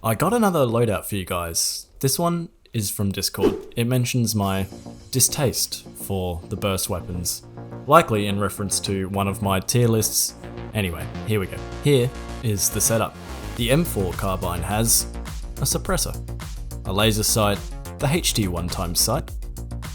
I got another loadout for you guys. This one is from Discord. It mentions my distaste for the burst weapons, likely in reference to one of my tier lists. Anyway, here we go. Here is the setup. The M4 carbine has a suppressor, a laser sight, the HT 1x sight,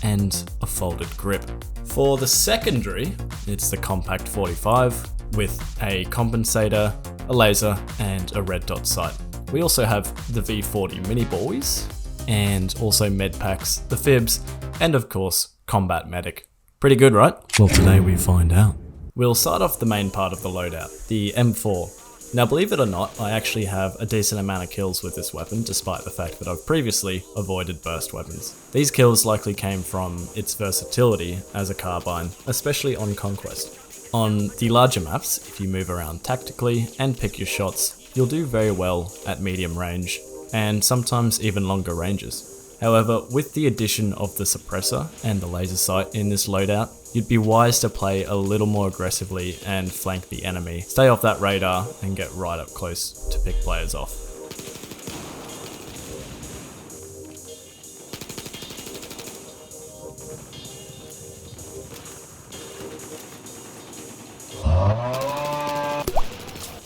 and a folded grip. For the secondary, it's the compact 45 with a compensator, a laser, and a red dot sight. We also have the V40 mini boys, and also med packs, the fibs, and of course, combat medic. Pretty good, right? Well, today we find out. We'll start off the main part of the loadout, the M4. Now, believe it or not, I actually have a decent amount of kills with this weapon, despite the fact that I've previously avoided burst weapons. These kills likely came from its versatility as a carbine, especially on Conquest. On the larger maps, if you move around tactically and pick your shots, you'll do very well at medium range, and sometimes even longer ranges. However, with the addition of the suppressor and the laser sight in this loadout, you'd be wise to play a little more aggressively and flank the enemy. Stay off that radar and get right up close to pick players off.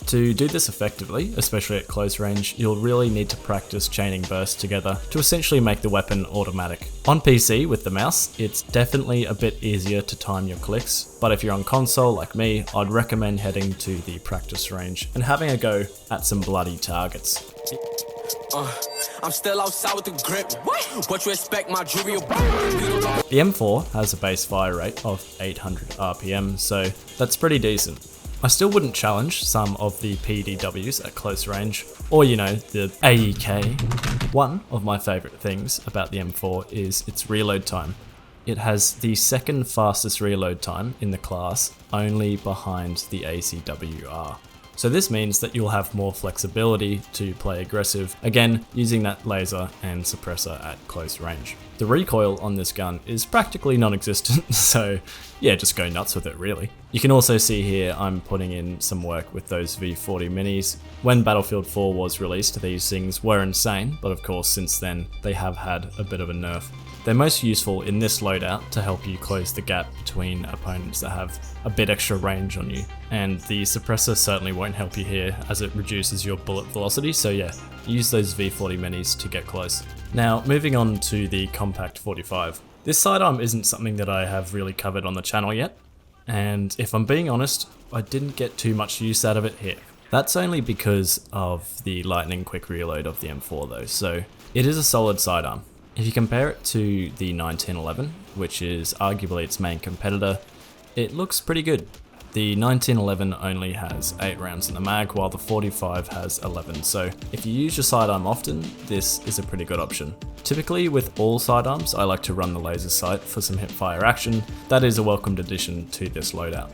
To do this effectively, especially at close range, you'll really need to practice chaining bursts together to essentially make the weapon automatic. On PC with the mouse, it's definitely a bit easier to time your clicks, but if you're on console like me, I'd recommend heading to the practice range and having a go at some bloody targets. I'm still outside with the grip. What you expect, my jewelry? The M4 has a base fire rate of 800 RPM, so that's pretty decent. I still wouldn't challenge some of the PDWs at close range, or the AEK. One of my favourite things about the M4 is its reload time. It has the second fastest reload time in the class, only behind the ACWR. So this means that you'll have more flexibility to play aggressive, again using that laser and suppressor at close range. The recoil on this gun is practically non-existent, so yeah, just go nuts with it really. You can also see here I'm putting in some work with those V40 minis. When Battlefield 4 was released, these things were insane, but of course since then they have had a bit of a nerf. They're most useful in this loadout to help you close the gap between opponents that have a bit extra range on you. And the suppressor certainly won't help you here as it reduces your bullet velocity, so yeah, use those V40 minis to get close. Now, moving on to the compact 45. This sidearm isn't something that I have really covered on the channel yet, and if I'm being honest, I didn't get too much use out of it here. That's only because of the lightning quick reload of the M4 though, so it is a solid sidearm. If you compare it to the 1911, which is arguably its main competitor, it looks pretty good. The 1911 only has 8 rounds in the mag, while the 45 has 11, so if you use your sidearm often, this is a pretty good option. Typically with all sidearms, I like to run the laser sight for some hipfire action. That is a welcomed addition to this loadout.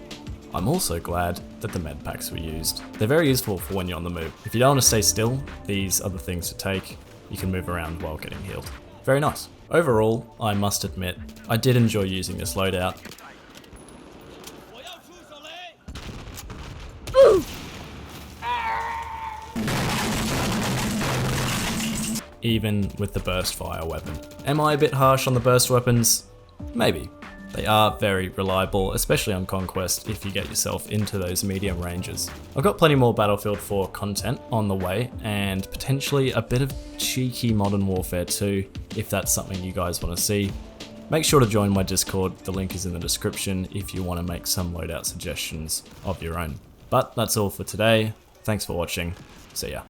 I'm also glad that the med packs were used. They're very useful for when you're on the move. If you don't want to stay still, these are the things to take. You can move around while getting healed. Very nice. Overall, I must admit, I did enjoy using this loadout. Even with the burst fire weapon. Am I a bit harsh on the burst weapons? Maybe. They are very reliable, especially on Conquest if you get yourself into those medium ranges. I've got plenty more Battlefield 4 content on the way, and potentially a bit of cheeky Modern Warfare 2 if that's something you guys want to see. Make sure to join my Discord, the link is in the description if you want to make some loadout suggestions of your own. But that's all for today, thanks for watching, see ya.